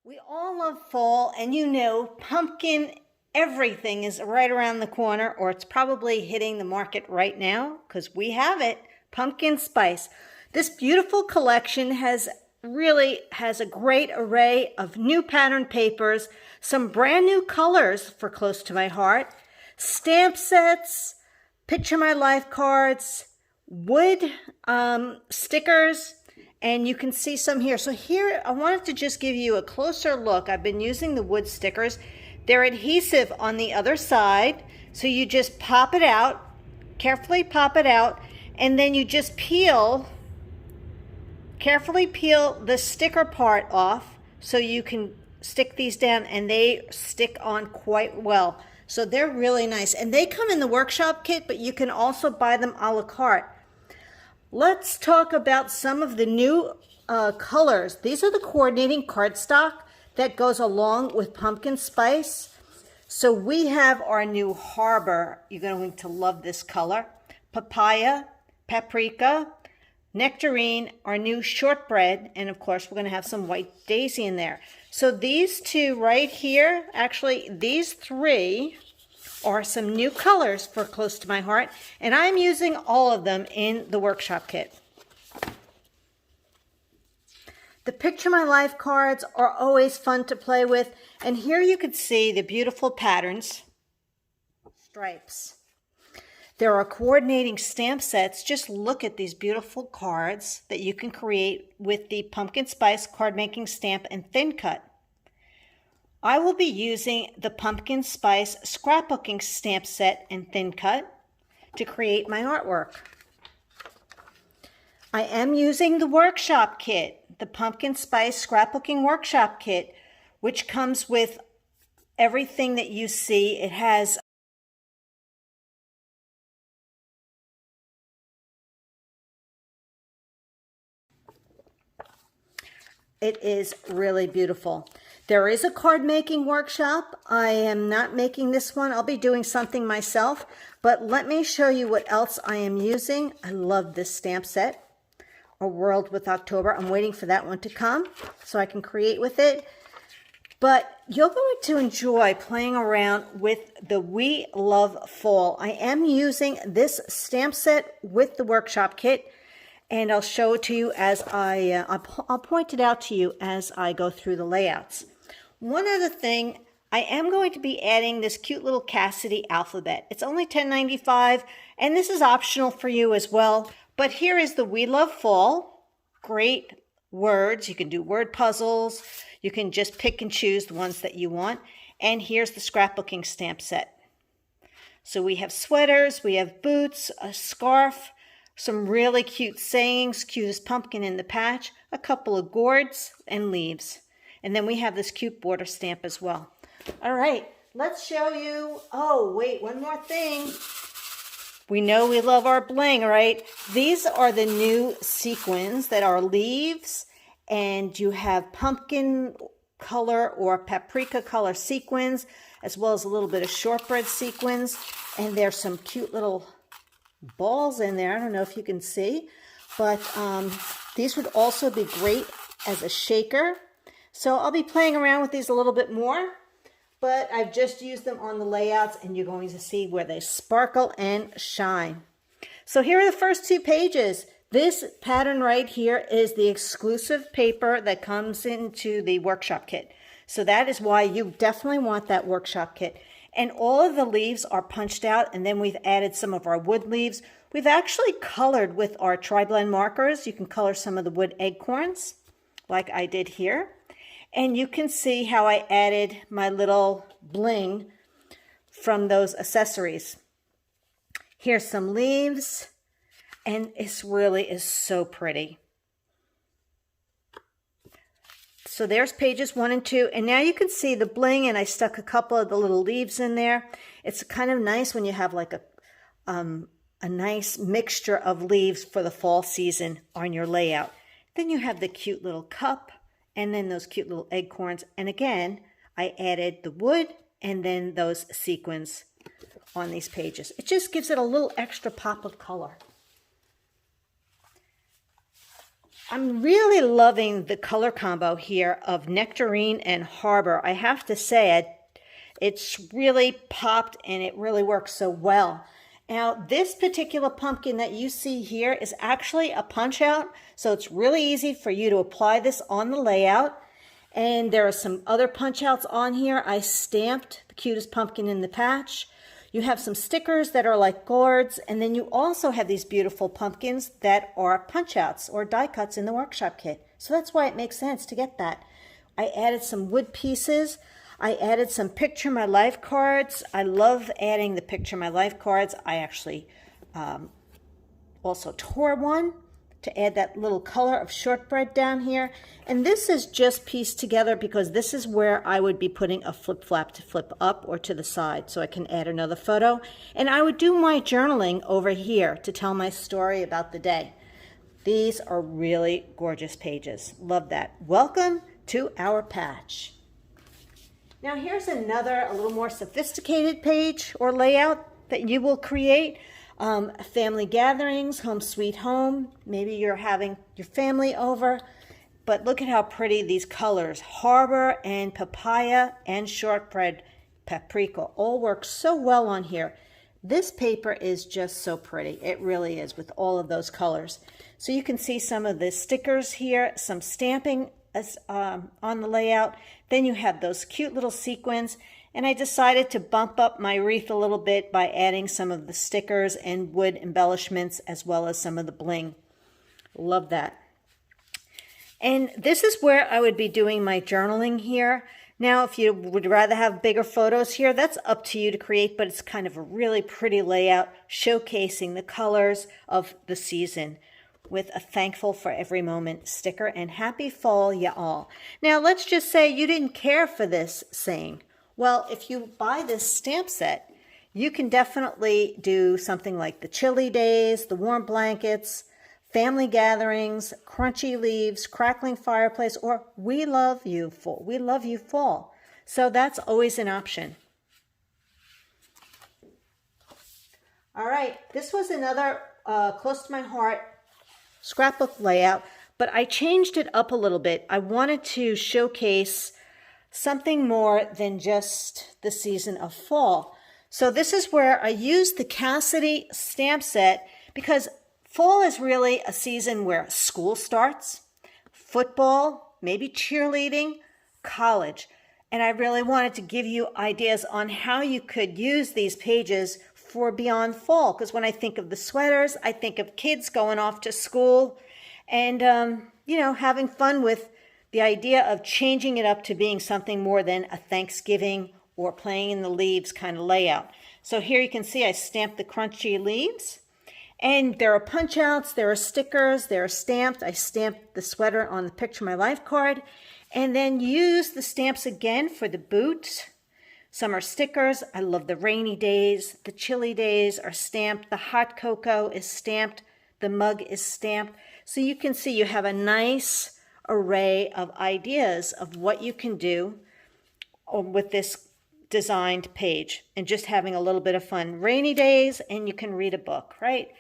We all love fall, and you know, pumpkin everything is right around the corner, or it's probably hitting the market right now because we have it. Pumpkin spice. This beautiful collection has a great array of new pattern papers, some brand new colors for close to my heart, stamp sets, picture my life cards, wood stickers, and you can see some here. So here, I wanted to just give you a closer look. I've been using the wood stickers. They're adhesive on the other side. So you just pop it out, carefully pop it out, and then you just carefully peel the sticker part off so you can stick these down, and they stick on quite well. So they're really nice. And they come in the workshop kit, but you can also buy them a la carte. Let's talk about some of the new colors. These are the coordinating cardstock that goes along with pumpkin spice. So we have our new Harbor. You're going to love this color. Papaya, paprika, nectarine, our new shortbread, and of course we're going to have some white daisy in there. So these two right here, actually these three are some new colors for close to my heart, and I'm using all of them in the workshop kit. The Picture My Life cards are always fun to play with, and here you can see the beautiful patterns, stripes. There are coordinating stamp sets. Just look at these beautiful cards that you can create with the Pumpkin Spice card making stamp and thin cut. I will be using the Pumpkin Spice scrapbooking stamp set and thin cut to create my artwork. I am using the workshop kit, the Pumpkin Spice scrapbooking workshop kit, which comes with everything that you see. It is really beautiful. There is a card making workshop. I am not making this one. I'll be doing something myself, but let me show you what else I am using. I love this stamp set, A World with October. I'm waiting for that one to come so I can create with it. But you're going to enjoy playing around with the We Love Fall. I am using this stamp set with the workshop kit, and I'll show it to you as I'll point it out to you as I go through the layouts. One other thing, I am going to be adding this cute little Cassidy alphabet. It's only $10.95, and this is optional for you as well. But here is the We Love Fall. Great words. You can do word puzzles. You can just pick and choose the ones that you want. And here's the scrapbooking stamp set. So we have sweaters, we have boots, a scarf, some really cute sayings, cute as pumpkin in the patch, a couple of gourds and leaves. And then we have this cute border stamp as well. All right, let's show you. Oh, wait, one more thing. We know we love our bling, right? These are the new sequins that are leaves, and you have pumpkin color or paprika color sequins, as well as a little bit of shortbread sequins. And there's some cute little balls in there. I don't know if you can see, but these would also be great as a shaker. So I'll be playing around with these a little bit more, but I've just used them on the layouts, and you're going to see where they sparkle and shine. So here are the first two pages. This pattern right here is the exclusive paper that comes into the workshop kit. So that is why you definitely want that workshop kit. And all of the leaves are punched out, and then we've added some of our wood leaves. We've actually colored with our tri-blend markers. You can color some of the wood acorns, like I did here. And you can see how I added my little bling from those accessories. Here's some leaves, and it really is so pretty. So there's pages 1 and 2, and now you can see the bling, and I stuck a couple of the little leaves in there. It's kind of nice when you have like a nice mixture of leaves for the fall season on your layout. Then you have the cute little cup, and then those cute little acorns. And again, I added the wood and then those sequins on these pages. It just gives it a little extra pop of color. I'm really loving the color combo here of Nectarine and Harbor. I have to say, it's really popped and it really works so well. Now, this particular pumpkin that you see here is actually a punch out, so it's really easy for you to apply this on the layout. And there are some other punch outs on here. I stamped the cutest pumpkin in the patch. You have some stickers that are like gourds, and then you also have these beautiful pumpkins that are punch outs or die cuts in the workshop kit. So that's why it makes sense to get that. I added some wood pieces. I added some Picture My Life cards. I love adding the Picture My Life cards. I actually also tore one to add that little color of shortbread down here. And this is just pieced together because this is where I would be putting a flip flap to flip up or to the side so I can add another photo. And I would do my journaling over here to tell my story about the day. These are really gorgeous pages. Love that. Welcome to our patch. Now here's another, a little more sophisticated page or layout that you will create. Family gatherings, home sweet home. Maybe you're having your family over. But look at how pretty these colors, Harbor and Papaya and Shortbread Paprika, all work so well on here. This paper is just so pretty. It really is, with all of those colors. So you can see some of the stickers here, some stamping on the layout. Then you have those cute little sequins. And I decided to bump up my wreath a little bit by adding some of the stickers and wood embellishments as well as some of the bling. Love that. And this is where I would be doing my journaling here. Now, if you would rather have bigger photos here, that's up to you to create, but it's kind of a really pretty layout showcasing the colors of the season with a thankful for every moment sticker and happy fall, y'all. Now, let's just say you didn't care for this saying. Well, if you buy this stamp set, you can definitely do something like the chilly days, the warm blankets, family gatherings, crunchy leaves, crackling fireplace, or we love you fall. We love you fall. So that's always an option. All right, this was another close to my heart scrapbook layout, but I changed it up a little bit. I wanted to showcase something more than just the season of fall. So this is where I used the Cassidy stamp set because fall is really a season where school starts, football, maybe cheerleading, college. And I really wanted to give you ideas on how you could use these pages for beyond fall. Because when I think of the sweaters, I think of kids going off to school and, having fun with the idea of changing it up to being something more than a Thanksgiving or playing in the leaves kind of layout. So here you can see I stamped the crunchy leaves. And there are punch outs, there are stickers, there are stamped. I stamped the sweater on the Picture My Life card. And then use the stamps again for the boots. Some are stickers. I love the rainy days. The chilly days are stamped. The hot cocoa is stamped. The mug is stamped. So you can see you have a nice array of ideas of what you can do with this designed page and just having a little bit of fun. Rainy days and you can read a book, right?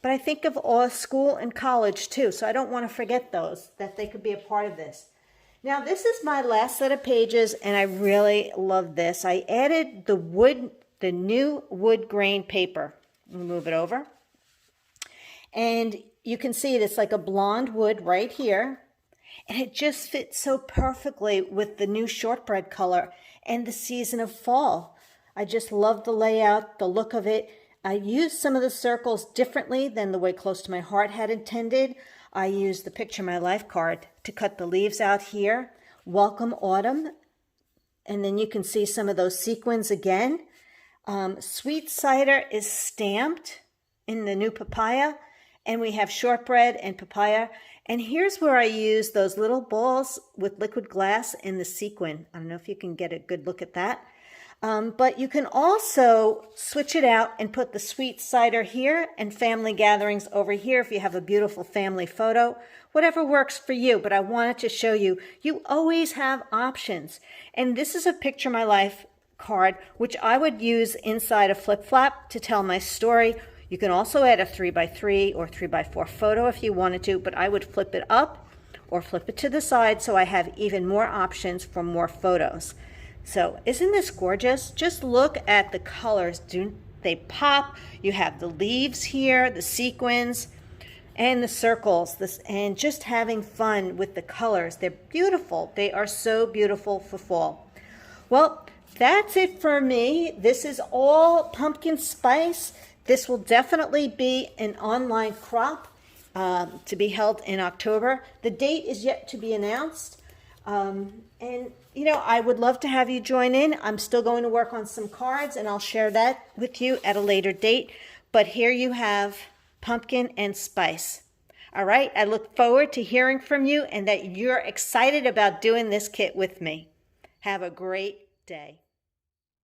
But I think of all school and college too, so I don't want to forget those, that they could be a part of this. Now this is my last set of pages and I really love this. I added the new wood grain paper. Let me move it over. And you can see it's like a blonde wood right here. And it just fits so perfectly with the new shortbread color and the season of fall. I just love the layout, the look of it. I used some of the circles differently than the way Close to My Heart had intended. I used the Picture My Life card to cut the leaves out here. Welcome Autumn. And then you can see some of those sequins again. Sweet Cider is stamped in the new Papaya. And we have Shortbread and Papaya. And here's where I use those little balls with liquid glass in the sequin. I don't know if you can get a good look at that. But you can also switch it out and put the Sweet Cider here and family gatherings over here if you have a beautiful family photo. Whatever works for you, but I wanted to show you, you always have options. And this is a Picture My Life card, which I would use inside a flip flap to tell my story. You can also add a 3x3 or 3x4 photo if you wanted to, but I would flip it up or flip it to the side so I have even more options for more photos. So isn't this gorgeous? Just look at the colors. Do they pop? You have the leaves here, the sequins, and the circles, and just having fun with the colors. They're beautiful. They are so beautiful for fall. Well, that's it for me. This is all pumpkin spice. This will definitely be an online crop to be held in October. The date is yet to be announced. And, you know, I would love to have you join in. I'm still going to work on some cards, and I'll share that with you at a later date. But here you have pumpkin and spice. All right, I look forward to hearing from you and that you're excited about doing this kit with me. Have a great day.